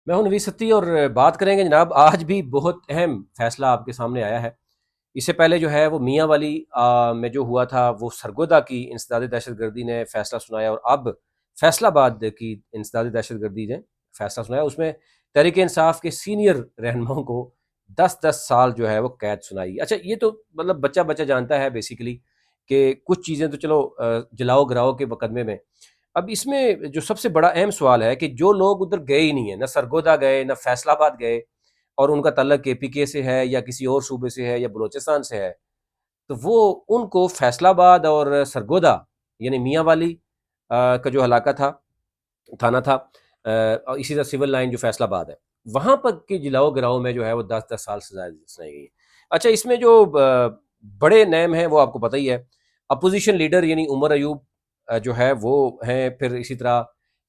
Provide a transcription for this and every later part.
میں ہوں نویس ستی اور بات کریں گے جناب آج بھی بہت اہم فیصلہ آپ کے سامنے آیا ہے۔ اس سے پہلے جو ہے وہ میاں والی میں جو ہوا تھا وہ سرگودا کی انسدادی دہشت گردی نے فیصلہ سنایا، اور اب فیصلہ آباد کی انسدادی دہشت گردی نے فیصلہ سنایا۔ اس میں تحریک انصاف کے سینئر رہنماؤں کو 10 سال جو ہے وہ قید سنائی۔ اچھا، یہ تو مطلب بچہ بچہ جانتا ہے بیسیکلی کہ کچھ چیزیں تو چلو جلاؤ گراؤ کے مقدمے میں۔ اب اس میں جو سب سے بڑا اہم سوال ہے کہ جو لوگ ادھر گئے ہی نہیں ہیں، نہ سرگودا گئے نہ فیصل آباد گئے، اور ان کا تعلق کے پی کے سے ہے یا کسی اور صوبے سے ہے یا بلوچستان سے ہے، تو وہ ان کو فیصل آباد اور سرگودا یعنی میاں والی کا جو علاقہ تھا، تھانہ تھا، اور اسی طرح سول لائن جو فیصل آباد ہے، وہاں پر کے جلاؤ گراؤ میں جو ہے وہ 10 10 سال سزا سنائی گئی ہے۔ اچھا، اس میں جو بڑے نیم ہیں وہ آپ کو پتہ ہی ہے۔ اپوزیشن لیڈر یعنی عمر ایوب جو ہے وہ ہیں، پھر اسی طرح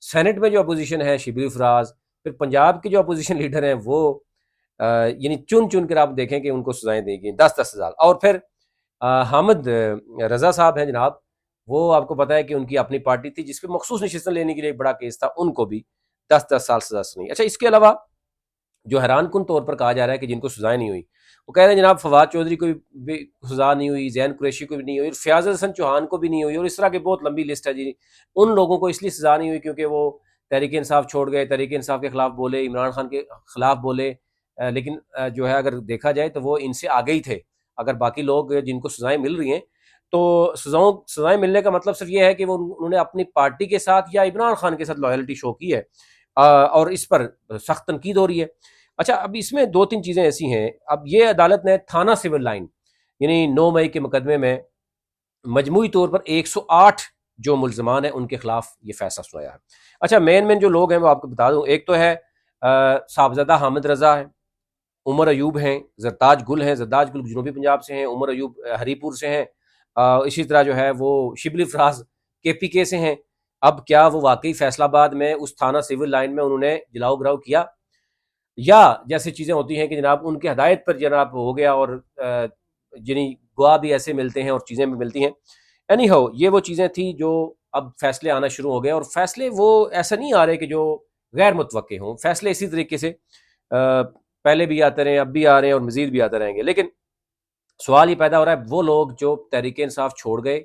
سینٹ میں جو اپوزیشن ہے شبلی فراز، پھر پنجاب کے جو اپوزیشن لیڈر ہیں وہ یعنی چن چن کر آپ دیکھیں کہ ان کو سزائیں دی گئی 10 10 سال۔ اور پھر حامد رضا صاحب ہیں جناب، وہ آپ کو پتہ ہے کہ ان کی اپنی پارٹی تھی جس پہ مخصوص نشستیں لینے کے لیے ایک بڑا کیس تھا، ان کو بھی 10 10 سال سزا سنی۔ اچھا، اس کے علاوہ جو حیران کن طور پر کہا جا رہا ہے کہ جن کو سزائیں نہیں ہوئی، وہ کہہ رہے ہیں جناب فواد چودھری کو بھی سزا نہیں ہوئی، زین قریشی کو بھی نہیں ہوئی، اور فیاض حسن چوہان کو بھی نہیں ہوئی، اور اس طرح کی بہت لمبی لسٹ ہے جی۔ ان لوگوں کو اس لیے سزا نہیں ہوئی کیونکہ وہ تحریک انصاف چھوڑ گئے، تحریک انصاف کے خلاف بولے، عمران خان کے خلاف بولے، لیکن جو ہے اگر دیکھا جائے تو وہ ان سے آگے ہی تھے۔ اگر باقی لوگ جن کو سزائیں مل رہی ہیں تو سزائیں ملنے کا مطلب صرف یہ ہے کہ وہ انہوں نے اپنی پارٹی کے ساتھ یا عمران خان کے ساتھ لائلٹی شو کی ہے، اور اس پر سخت تنقید ہو رہی ہے۔ اچھا، اب اس میں دو تین چیزیں ایسی ہیں۔ اب یہ عدالت نے تھانہ سول لائن یعنی 9 مئی کے مقدمے میں مجموعی طور پر 108 جو ملزمان ہیں ان کے خلاف یہ فیصلہ سنایا ہے۔ اچھا، مین جو لوگ ہیں وہ آپ کو بتا دوں، ایک تو ہے صاحبزادہ حامد رضا ہے، عمر ایوب ہیں، زرتاج گل ہیں، زرتاج گل جنوبی پنجاب سے ہیں، عمر ایوب ہری پور سے ہیں، اسی طرح جو ہے وہ شبلی فراز کے پی کے سے ہیں۔ اب کیا وہ واقعی فیصل آباد میں اس تھانہ سول لائن میں انہوں نے جلاؤ گراؤ کیا، یا جیسے چیزیں ہوتی ہیں کہ جناب ان کی ہدایت پر جناب ہو گیا، اور یعنی گواہ بھی ایسے ملتے ہیں اور چیزیں بھی ملتی ہیں۔ اینی ہو، یہ وہ چیزیں تھیں جو اب فیصلے آنا شروع ہو گئے، اور فیصلے وہ ایسا نہیں آ رہے کہ جو غیر متوقع ہوں، فیصلے اسی طریقے سے پہلے بھی آتے رہے، اب بھی آ رہے ہیں اور مزید بھی آتے رہیں گے۔ لیکن سوال یہ پیدا ہو رہا ہے وہ لوگ جو تحریک انصاف چھوڑ گئے،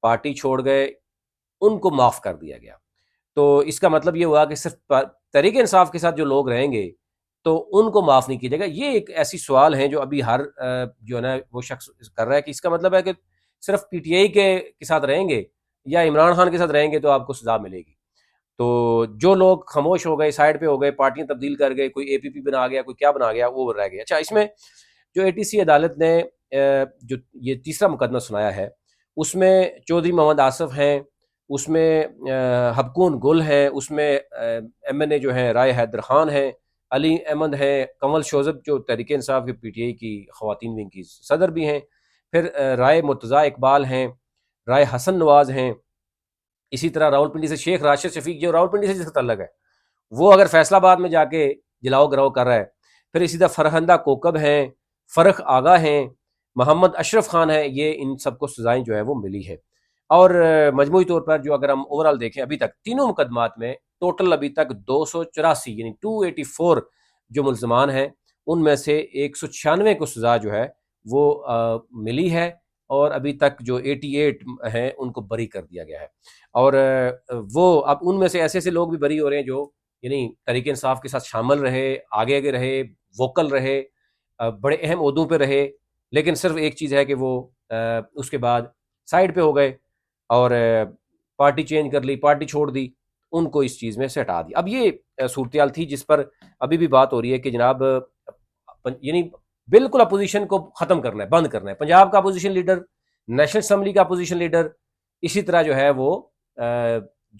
پارٹی چھوڑ گئے، ان کو معاف کر دیا گیا، تو اس کا مطلب یہ ہوا کہ صرف تحریک انصاف کے ساتھ جو لوگ رہیں گے تو ان کو معاف نہیں کیا جائے گا۔ یہ ایک ایسی سوال ہیں جو ابھی ہر جو ہے نا وہ شخص کر رہا ہے کہ اس کا مطلب ہے کہ صرف پی ٹی آئی کے ساتھ رہیں گے یا عمران خان کے ساتھ رہیں گے تو آپ کو سزا ملے گی۔ تو جو لوگ خاموش ہو گئے، سائڈ پہ ہو گئے، پارٹیاں تبدیل کر گئے، کوئی اے پی پی بنا گیا، کوئی کیا بنا گیا، وہ رہ گیا۔ اچھا، اس میں جو اے ٹی سی عدالت نے جو یہ تیسرا مقدمہ سنایا ہے، اس میں چودھری محمد آصف ہیں، اس میں حبکون گل ہیں، اس میں ایم این اے جو ہیں رائے حیدر خان ہیں، علی احمد ہیں، کنول شوذب جو تحریک انصاف کے پی ٹی آئی کی خواتین ونگ کی صدر بھی ہیں، پھر رائے مرتضیٰ اقبال ہیں، رائے حسن نواز ہیں، اسی طرح راولپنڈی سے شیخ راشد شفیق جو راولپنڈی سے جس کا تعلق ہے وہ اگر فیصل آباد میں جا کے جلاؤ گراؤ کر رہا ہے، پھر اسی طرح فرہندہ کوکب ہیں، فرخ آگا ہیں، محمد اشرف خان ہیں، یہ ان سب کو سزائیں جو ہے وہ ملی ہے۔ اور مجموعی طور پر جو اگر ہم اوورال دیکھیں ابھی تک تینوں مقدمات میں ٹوٹل ابھی تک 284 یعنی 284 جو ملزمان ہیں ان میں سے 196 کو سزا جو ہے وہ ملی ہے، اور ابھی تک جو 88 ہیں ان کو بری کر دیا گیا ہے۔ اور وہ اب ان میں سے ایسے ایسے لوگ بھی بری ہو رہے ہیں جو یعنی تحریک انصاف کے ساتھ شامل رہے، آگے آگے رہے، ووکل رہے، بڑے اہم عہدوں پہ رہے، لیکن صرف ایک چیز ہے کہ وہ اس کے بعد سائڈ پہ ہو گئے اور پارٹی چینج کر لی، پارٹی چھوڑ دی، ان کو اس چیز میں سے ہٹا دی۔ اب یہ صورتحال تھی جس پر ابھی بھی بات ہو رہی ہے کہ جناب یعنی بالکل اپوزیشن کو ختم کرنا ہے، بند کرنا ہے۔ پنجاب کا اپوزیشن لیڈر، نیشنل اسمبلی کا اپوزیشن لیڈر، اسی طرح جو ہے وہ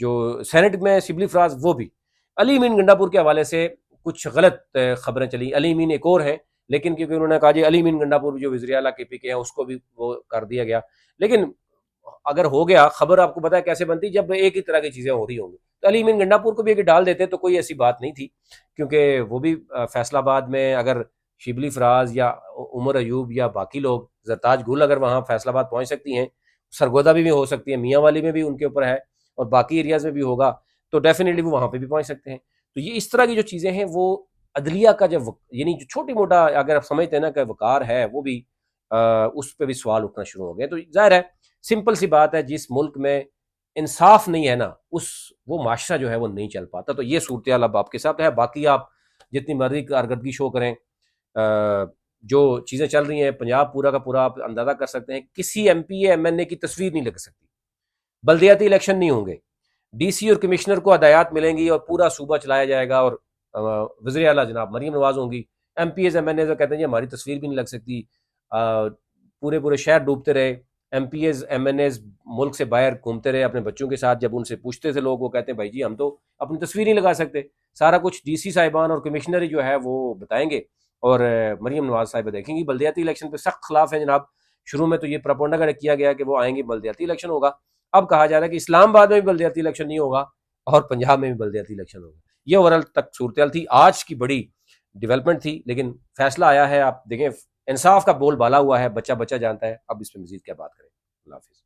جو سینٹ میں شبلی فراز، وہ بھی علی امین گنڈا پور کے حوالے سے کچھ غلط خبریں چلی۔ علی امین ایک اور ہیں، لیکن کیونکہ انہوں نے کہا جی علی امین گنڈا پور جو وزیر اعلیٰ کے پی کے ہیں اس کو بھی وہ کر دیا گیا، لیکن اگر ہو گیا، خبر آپ کو پتا ہے کیسے بنتی جب ایک ہی طرح کی چیزیں ہو رہی ہوں گی، تو علی امین گنڈا پور کو بھی اگر ڈال دیتے تو کوئی ایسی بات نہیں تھی، کیونکہ وہ بھی فیصل آباد میں اگر شبلی فراز یا عمر ایوب یا باقی لوگ، زرتاج گل اگر وہاں فیصل آباد پہنچ سکتی ہیں، سرگودا بھی ہو سکتی ہے، میاں والی میں بھی ان کے اوپر ہے، اور باقی ایریاز میں بھی ہوگا، تو ڈیفینیٹلی وہ وہاں پہ بھی پہنچ سکتے ہیں۔ تو یہ اس طرح کی جو چیزیں ہیں وہ عدلیہ کا جب یعنی جو چھوٹی موٹا اگر آپ سمجھتے ہیں نا کہ وقار ہے وہ بھی اس پہ بھی سوال اٹھنا شروع ہو گئے. تو ظاہر ہے سمپل سی بات ہے، جس ملک میں انصاف نہیں ہے نا وہ معاشرہ جو ہے وہ نہیں چل پاتا. تو یہ صورتحال اب آپ کے ساتھ ہے. باقی آپ جتنی مرضی کارکردگی شو کریں، جو چیزیں چل رہی ہیں پنجاب پورا کا پورا آپ اندازہ کر سکتے ہیں، کسی M P A M N A کی تصویر نہیں لگ سکتی. بلدیاتی الیکشن نہیں ہوں گے، ڈی سی اور کمشنر کو ہدایات ملیں گی اور پورا صوبہ چلایا جائے گا، اور وزیر اعلیٰ جناب مریم نواز ہوں گی. M P As M N A کہتے ہیں جی ہماری تصویر بھی نہیں لگ سکتی. پورے پورے شہر ڈوبتے رہے. M P As M N As ملک سے باہر گھومتے رہے اپنے بچوں کے ساتھ. جب ان سے پوچھتے تھے لوگ، وہ کہتے ہیں بھائی جی ہم تو اپنی تصویر نہیں لگا سکتے. سارا کچھ ڈی سی صاحبان اور کمشنر جو ہے وہ بتائیں گے، اور مریم نواز صاحبہ دیکھیں گی. بلدیاتی الیکشن پہ سخت خلاف ہے جناب. شروع میں تو یہ پروپیگنڈا کیا گیا کہ وہ آئیں گے بلدیاتی الیکشن ہوگا. اب کہا جا رہا ہے کہ اسلام آباد میں بھی بلدیاتی الیکشن نہیں ہوگا اور پنجاب میں بھی بلدیاتی الیکشن ہوگا. یہ اوورال تک صورتحال تھی، آج کی بڑی ڈیولپمنٹ تھی. لیکن فیصلہ آیا ہے، آپ دیکھیں انصاف کا بول بالا ہوا ہے، بچہ بچہ جانتا ہے. اب اس پہ مزید کیا بات کریں. اللہ حافظ.